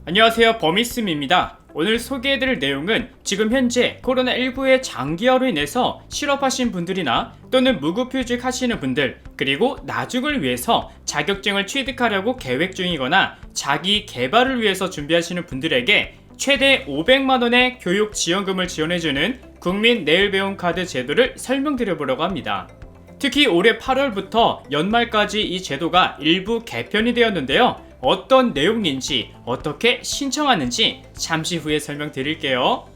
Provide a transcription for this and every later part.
안녕하세요, 버미스입니다. 오늘 소개해드릴 내용은 지금 현재 코로나19의 장기화로 인해서 실업하신 분들이나 또는 무급휴직 하시는 분들, 그리고 나중을 위해서 자격증을 취득하려고 계획 중이거나 자기 개발을 위해서 준비하시는 분들에게 최대 500만원의 교육 지원금을 지원해주는 국민 내일배움카드 제도를 설명드려보려고 합니다. 특히 올해 8월부터 연말까지 이 제도가 일부 개편이 되었는데요. 어떤 내용인지, 어떻게 신청하는지 잠시 후에 설명드릴게요.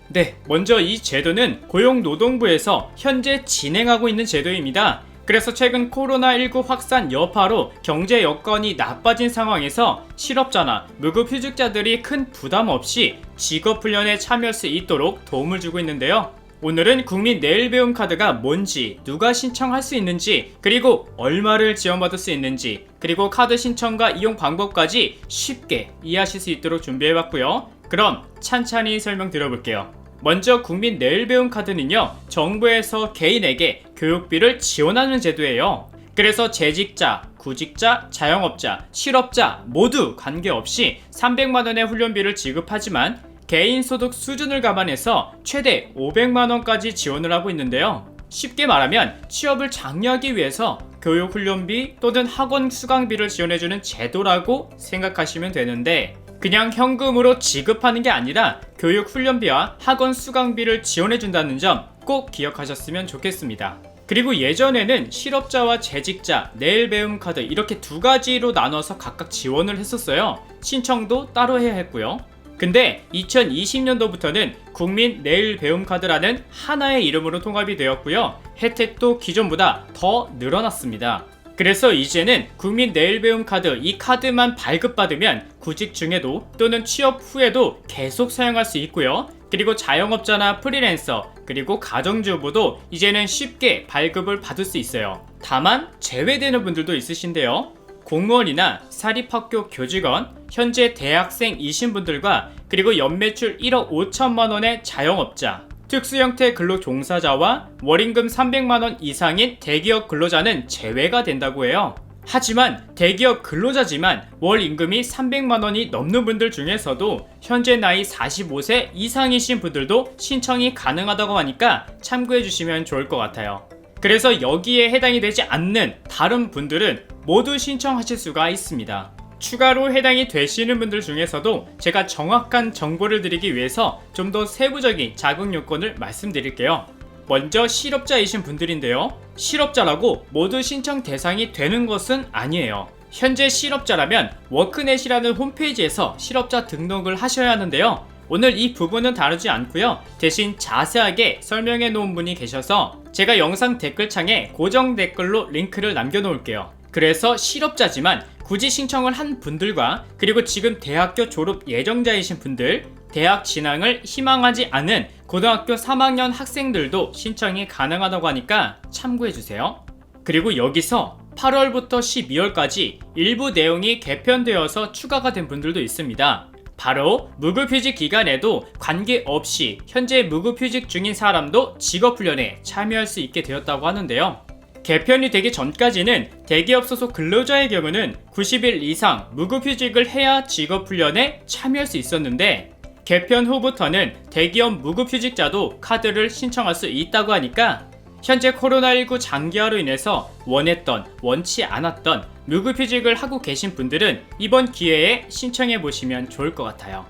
네, 먼저 이 제도는 고용노동부에서 현재 진행하고 있는 제도입니다. 그래서 최근 코로나19 확산 여파로 경제 여건이 나빠진 상황에서 실업자나 무급휴직자들이 큰 부담 없이 직업훈련에 참여할 수 있도록 도움을 주고 있는데요. 오늘은 국민 내일배움 카드가 뭔지, 누가 신청할 수 있는지, 그리고 얼마를 지원받을 수 있는지, 그리고 카드 신청과 이용 방법까지 쉽게 이해하실 수 있도록 준비해봤고요. 그럼 찬찬히 설명드려볼게요. 먼저 국민 내일배움 카드는요, 정부에서 개인에게 교육비를 지원하는 제도예요. 그래서 재직자, 구직자, 자영업자, 실업자 모두 관계없이 300만원의 훈련비를 지급하지만 개인 소득 수준을 감안해서 최대 500만원까지 지원을 하고 있는데요. 쉽게 말하면 취업을 장려하기 위해서 교육훈련비 또는 학원 수강비를 지원해주는 제도라고 생각하시면 되는데, 그냥 현금으로 지급하는 게 아니라 교육훈련비와 학원 수강비를 지원해준다는 점 꼭 기억하셨으면 좋겠습니다. 그리고 예전에는 실업자와 재직자, 내일배움카드 이렇게 두 가지로 나눠서 각각 지원을 했었어요. 신청도 따로 해야 했고요. 근데 2020년도부터는 국민 내일배움카드라는 하나의 이름으로 통합이 되었고요. 혜택도 기존보다 더 늘어났습니다. 그래서 이제는 국민 내일배움카드 이 카드만 발급받으면 구직 중에도 또는 취업 후에도 계속 사용할 수 있고요. 그리고 자영업자나 프리랜서, 그리고 가정주부도 이제는 쉽게 발급을 받을 수 있어요. 다만 제외되는 분들도 있으신데요. 공무원이나 사립학교 교직원, 현재 대학생이신 분들과 그리고 연매출 1억 5천만원의 자영업자, 특수형태 근로종사자와 월임금 300만원 이상인 대기업 근로자는 제외가 된다고 해요. 하지만 대기업 근로자지만 월 임금이 300만원이 넘는 분들 중에서도 현재 나이 45세 이상이신 분들도 신청이 가능하다고 하니까 참고해 주시면 좋을 것 같아요. 그래서 여기에 해당이 되지 않는 다른 분들은 모두 신청하실 수가 있습니다. 추가로 해당이 되시는 분들 중에서도 제가 정확한 정보를 드리기 위해서 좀 더 세부적인 자격 요건을 말씀드릴게요. 먼저 실업자이신 분들인데요. 실업자라고 모두 신청 대상이 되는 것은 아니에요. 현재 실업자라면 워크넷이라는 홈페이지에서 실업자 등록을 하셔야 하는데요. 오늘 이 부분은 다루지 않고요. 대신 자세하게 설명해 놓은 분이 계셔서 제가 영상 댓글창에 고정 댓글로 링크를 남겨 놓을게요. 그래서 실업자지만 굳이 신청을 한 분들과 그리고 지금 대학교 졸업 예정자이신 분들, 대학 진학을 희망하지 않은 고등학교 3학년 학생들도 신청이 가능하다고 하니까 참고해주세요. 그리고 여기서 8월부터 12월까지 일부 내용이 개편되어서 추가가 된 분들도 있습니다. 바로 무급휴직 기간에도 관계없이 현재 무급휴직 중인 사람도 직업훈련에 참여할 수 있게 되었다고 하는데요. 개편이 되기 전까지는 대기업 소속 근로자의 경우는 90일 이상 무급휴직을 해야 직업훈련에 참여할 수 있었는데, 개편 후부터는 대기업 무급휴직자도 카드를 신청할 수 있다고 하니까 현재 코로나19 장기화로 인해서 원했던, 원치 않았던 무급휴직을 하고 계신 분들은 이번 기회에 신청해 보시면 좋을 것 같아요.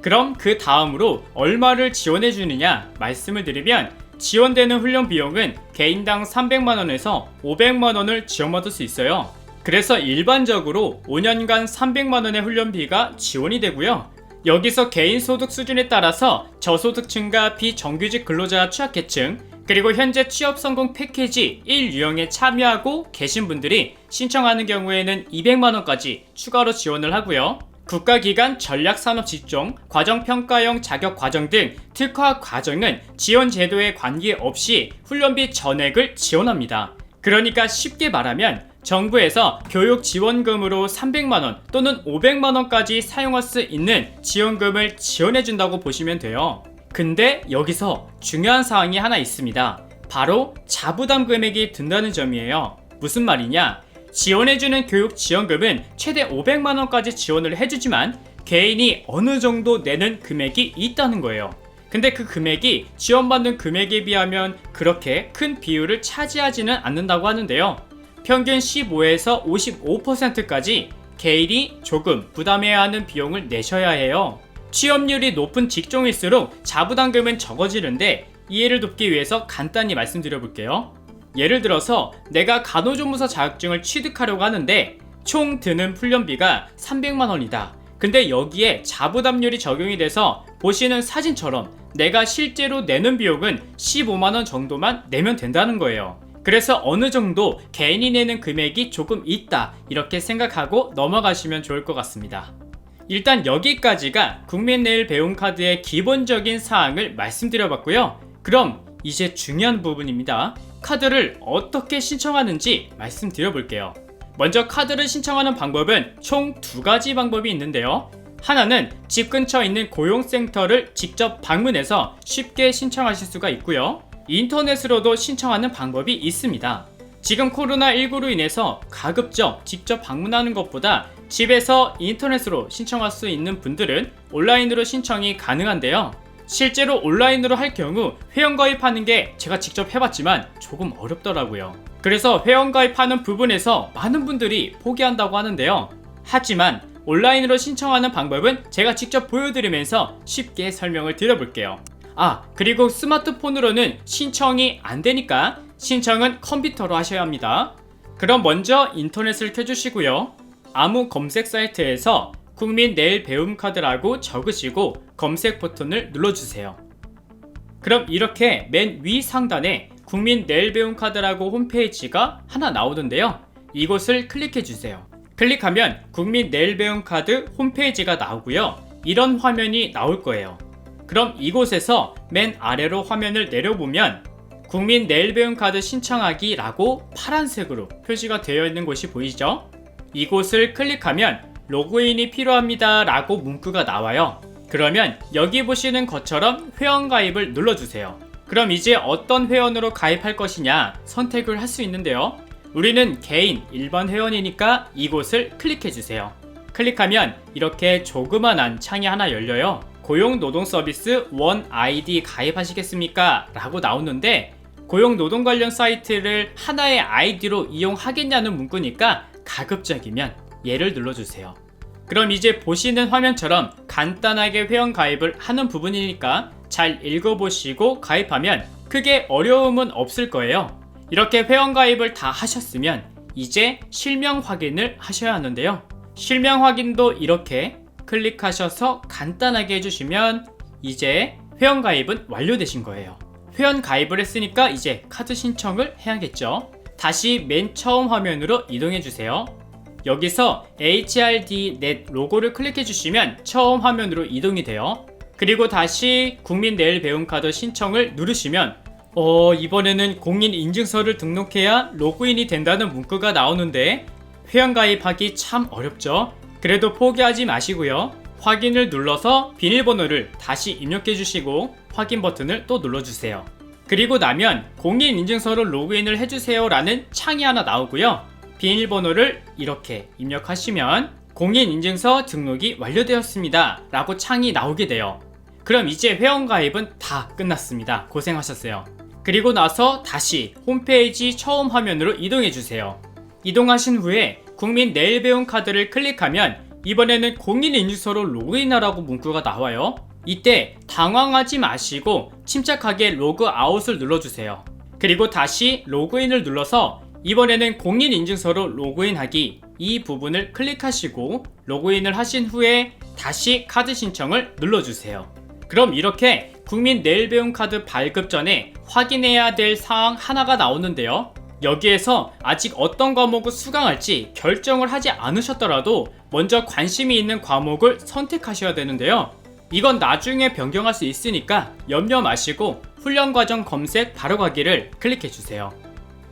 그럼 그 다음으로 얼마를 지원해 주느냐 말씀을 드리면, 지원되는 훈련 비용은 개인당 300만원에서 500만원을 지원받을 수 있어요. 그래서 일반적으로 5년간 300만원의 훈련비가 지원이 되고요. 여기서 개인 소득 수준에 따라서 저소득층과 비정규직 근로자 취약계층, 그리고 현재 취업 성공 패키지 1유형에 참여하고 계신 분들이 신청하는 경우에는 200만원까지 추가로 지원을 하고요. 국가기관 전략산업직종, 과정평가형 자격과정 등 특화 과정은 지원 제도에 관계없이 훈련비 전액을 지원합니다. 그러니까 쉽게 말하면 정부에서 교육 지원금으로 300만원 또는 500만원까지 사용할 수 있는 지원금을 지원해준다고 보시면 돼요. 근데 여기서 중요한 사항이 하나 있습니다. 바로 자부담 금액이 든다는 점이에요. 무슨 말이냐? 지원해주는 교육 지원금은 최대 500만원까지 지원을 해주지만 개인이 어느 정도 내는 금액이 있다는 거예요. 근데 그 금액이 지원받는 금액에 비하면 그렇게 큰 비율을 차지하지는 않는다고 하는데요. 평균 15에서 55%까지 개인이 조금 부담해야 하는 비용을 내셔야 해요. 취업률이 높은 직종일수록 자부담금은 적어지는데 이해를 돕기 위해서 간단히 말씀드려 볼게요. 예를 들어서 내가 간호조무사 자격증을 취득하려고 하는데 총 드는 훈련비가 300만원이다. 근데 여기에 자부담률이 적용이 돼서 보시는 사진처럼 내가 실제로 내는 비용은 15만원 정도만 내면 된다는 거예요. 그래서 어느 정도 개인이 내는 금액이 조금 있다 이렇게 생각하고 넘어가시면 좋을 것 같습니다. 일단 여기까지가 국민내일배움카드의 기본적인 사항을 말씀드려봤고요. 그럼 이제 중요한 부분입니다. 카드를 어떻게 신청하는지 말씀드려볼게요. 먼저 카드를 신청하는 방법은 총 2가지 방법이 있는데요. 하나는 집 근처에 있는 고용센터를 직접 방문해서 쉽게 신청하실 수가 있고요. 인터넷으로도 신청하는 방법이 있습니다. 지금 코로나19로 인해서 가급적 직접 방문하는 것보다 집에서 인터넷으로 신청할 수 있는 분들은 온라인으로 신청이 가능한데요. 실제로 온라인으로 할 경우 회원가입하는 게 제가 직접 해봤지만 조금 어렵더라고요. 그래서 회원가입하는 부분에서 많은 분들이 포기한다고 하는데요. 하지만 온라인으로 신청하는 방법은 제가 직접 보여드리면서 쉽게 설명을 드려볼게요. 그리고 스마트폰으로는 신청이 안 되니까 신청은 컴퓨터로 하셔야 합니다. 그럼 먼저 인터넷을 켜주시고요. 아무 검색 사이트에서 국민내일배움카드라고 적으시고 검색 버튼을 눌러주세요. 그럼 이렇게 맨 위 상단에 국민내일배움카드라고 홈페이지가 하나 나오는데요. 이곳을 클릭해주세요. 클릭하면 국민내일배움카드 홈페이지가 나오고요. 이런 화면이 나올 거예요. 그럼 이곳에서 맨 아래로 화면을 내려보면 국민내일배움카드 신청하기 라고 파란색으로 표시가 되어 있는 곳이 보이죠? 이곳을 클릭하면 로그인이 필요합니다 라고 문구가 나와요. 그러면 여기 보시는 것처럼 회원가입을 눌러주세요. 그럼 이제 어떤 회원으로 가입할 것이냐 선택을 할 수 있는데요. 우리는 개인 일반 회원이니까 이곳을 클릭해주세요. 클릭하면 이렇게 조그만한 창이 하나 열려요. 고용노동서비스 원 아이디 가입하시겠습니까? 라고 나오는데 고용노동 관련 사이트를 하나의 아이디로 이용하겠냐는 문구니까 가급적이면 얘를 눌러주세요. 그럼 이제 보시는 화면처럼 간단하게 회원 가입을 하는 부분이니까 잘 읽어보시고 가입하면 크게 어려움은 없을 거예요. 이렇게 회원 가입을 다 하셨으면 이제 실명 확인을 하셔야 하는데요. 실명 확인도 이렇게 클릭하셔서 간단하게 해주시면 이제 회원 가입은 완료되신 거예요. 회원 가입을 했으니까 이제 카드 신청을 해야겠죠. 다시 맨 처음 화면으로 이동해 주세요. 여기서 HRDnet 로고를 클릭해 주시면 처음 화면으로 이동이 돼요. 그리고 다시 국민내일배움카드 신청을 누르시면 이번에는 공인인증서를 등록해야 로그인이 된다는 문구가 나오는데 회원가입하기 참 어렵죠. 그래도 포기하지 마시고요. 확인을 눌러서 비밀번호를 다시 입력해 주시고 확인 버튼을 또 눌러주세요. 그리고 나면 공인인증서를 로그인을 해주세요 라는 창이 하나 나오고요. 비밀번호를 이렇게 입력하시면 공인인증서 등록이 완료되었습니다 라고 창이 나오게 돼요. 그럼 이제 회원가입은 다 끝났습니다. 고생하셨어요. 그리고 나서 다시 홈페이지 처음 화면으로 이동해주세요. 이동하신 후에 국민내일배움카드를 클릭하면 이번에는 공인인증서로 로그인하라고 문구가 나와요. 이때 당황하지 마시고 침착하게 로그아웃을 눌러주세요. 그리고 다시 로그인을 눌러서 이번에는 공인인증서로 로그인하기 이 부분을 클릭하시고 로그인을 하신 후에 다시 카드 신청을 눌러주세요. 그럼 이렇게 국민내일배움카드 발급 전에 확인해야 될 사항 하나가 나오는데요. 여기에서 아직 어떤 과목을 수강할지 결정을 하지 않으셨더라도 먼저 관심이 있는 과목을 선택하셔야 되는데요. 이건 나중에 변경할 수 있으니까 염려 마시고 훈련과정 검색 바로 가기를 클릭해주세요.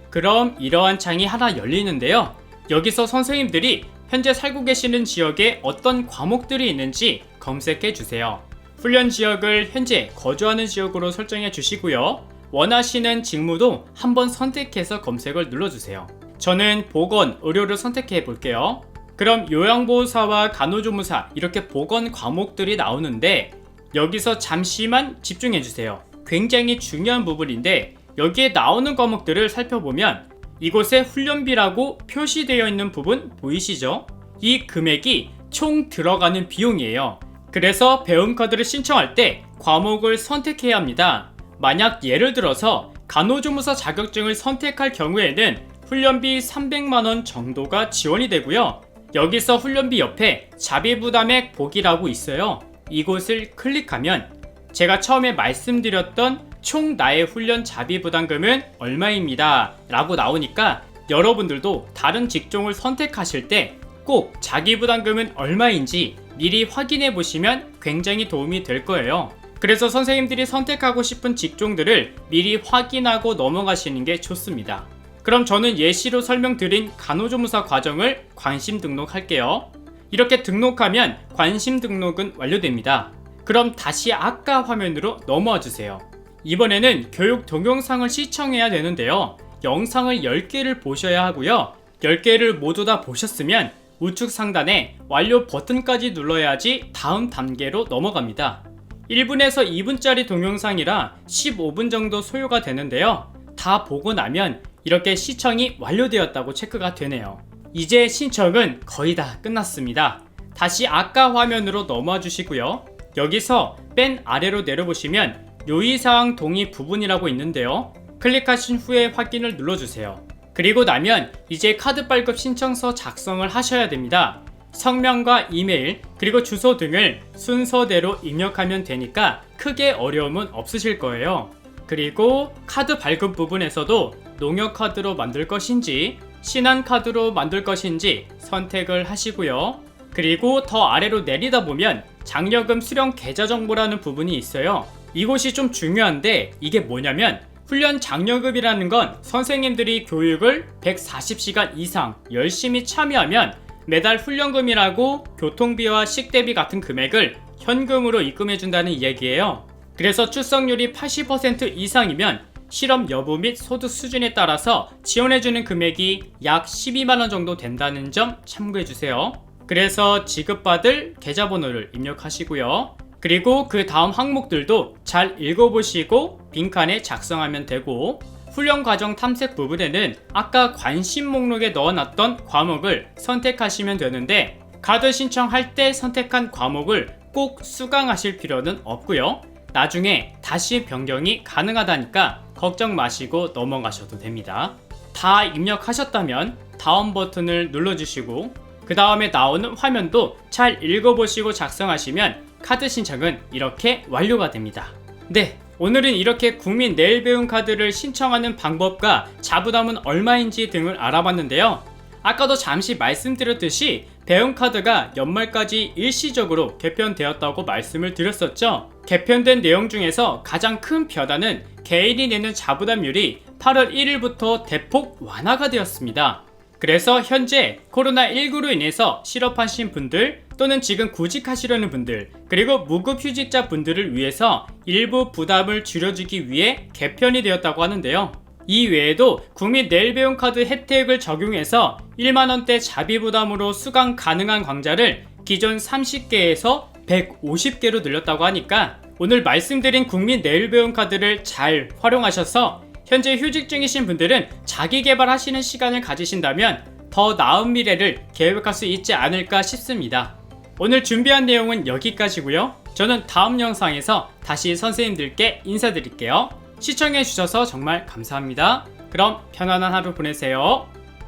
그럼 이러한 창이 하나 열리는데요. 여기서 선생님들이 현재 살고 계시는 지역에 어떤 과목들이 있는지 검색해 주세요. 훈련 지역을 현재 거주하는 지역으로 설정해 주시고요. 원하시는 직무도 한번 선택해서 검색을 눌러주세요. 저는 보건, 의료를 선택해 볼게요. 그럼 요양보호사와 간호조무사 이렇게 보건 과목들이 나오는데 여기서 잠시만 집중해 주세요. 굉장히 중요한 부분인데 여기에 나오는 과목들을 살펴보면 이곳에 훈련비라고 표시되어 있는 부분 보이시죠? 이 금액이 총 들어가는 비용이에요. 그래서 배움카드를 신청할 때 과목을 선택해야 합니다. 만약 예를 들어서 간호조무사 자격증을 선택할 경우에는 훈련비 300만원 정도가 지원이 되고요. 여기서 훈련비 옆에 자비부담액 보기라고 있어요. 이곳을 클릭하면 제가 처음에 말씀드렸던 총 나의 훈련 자비부담금은 얼마입니다 라고 나오니까 여러분들도 다른 직종을 선택하실 때 꼭 자기부담금은 얼마인지 미리 확인해 보시면 굉장히 도움이 될 거예요. 그래서 선생님들이 선택하고 싶은 직종들을 미리 확인하고 넘어가시는 게 좋습니다. 그럼 저는 예시로 설명드린 간호조무사 과정을 관심 등록할게요. 이렇게 등록하면 관심 등록은 완료됩니다. 그럼 다시 아까 화면으로 넘어와 주세요. 이번에는 교육 동영상을 시청해야 되는데요. 영상을 10개를 보셔야 하고요. 10개를 모두 다 보셨으면 우측 상단에 완료 버튼까지 눌러야지 다음 단계로 넘어갑니다. 1분에서 2분짜리 동영상이라 15분 정도 소요가 되는데요. 다 보고 나면 이렇게 시청이 완료되었다고 체크가 되네요. 이제 신청은 거의 다 끝났습니다. 다시 아까 화면으로 넘어와 주시고요. 여기서 맨 아래로 내려보시면 요의사항 동의 부분이라고 있는데요. 클릭하신 후에 확인을 눌러주세요. 그리고 나면 이제 카드 발급 신청서 작성을 하셔야 됩니다. 성명과 이메일 그리고 주소 등을 순서대로 입력하면 되니까 크게 어려움은 없으실 거예요. 그리고 카드 발급 부분에서도 농협카드로 만들 것인지 신한카드로 만들 것인지 선택을 하시고요. 그리고 더 아래로 내리다 보면 장려금 수령 계좌 정보라는 부분이 있어요. 이곳이 좀 중요한데 이게 뭐냐면 훈련 장려금이라는 건 선생님들이 교육을 140시간 이상 열심히 참여하면 매달 훈련금이라고 교통비와 식대비 같은 금액을 현금으로 입금해준다는 이야기예요. 그래서 출석률이 80% 이상이면 실업 여부 및 소득 수준에 따라서 지원해주는 금액이 약 12만원 정도 된다는 점 참고해주세요. 그래서 지급받을 계좌번호를 입력하시고요. 그리고 그 다음 항목들도 잘 읽어보시고 빈칸에 작성하면 되고 훈련 과정 탐색 부분에는 아까 관심 목록에 넣어놨던 과목을 선택하시면 되는데 카드 신청할 때 선택한 과목을 꼭 수강하실 필요는 없고요. 나중에 다시 변경이 가능하다니까 걱정 마시고 넘어가셔도 됩니다. 다 입력하셨다면 다음 버튼을 눌러주시고 그 다음에 나오는 화면도 잘 읽어보시고 작성하시면 카드 신청은 이렇게 완료가 됩니다. 네, 오늘은 이렇게 국민 내일 배움 카드를 신청하는 방법과 자부담은 얼마인지 등을 알아봤는데요. 아까도 잠시 말씀드렸듯이 배움 카드가 연말까지 일시적으로 개편되었다고 말씀을 드렸었죠. 개편된 내용 중에서 가장 큰 변화는 개인이 내는 자부담률이 8월 1일부터 대폭 완화가 되었습니다. 그래서 현재 코로나19로 인해서 실업하신 분들 또는 지금 구직하시려는 분들 그리고 무급휴직자 분들을 위해서 일부 부담을 줄여주기 위해 개편이 되었다고 하는데요. 이 외에도 국민 내일 배움 카드 혜택을 적용해서 1만원대 자비부담으로 수강 가능한 강좌를 기존 30개에서 150개로 늘렸다고 하니까 오늘 말씀드린 국민 내일 배움 카드를 잘 활용하셔서 현재 휴직 중이신 분들은 자기 개발하시는 시간을 가지신다면 더 나은 미래를 계획할 수 있지 않을까 싶습니다. 오늘 준비한 내용은 여기까지고요. 저는 다음 영상에서 다시 선생님들께 인사드릴게요. 시청해주셔서 정말 감사합니다. 그럼 편안한 하루 보내세요.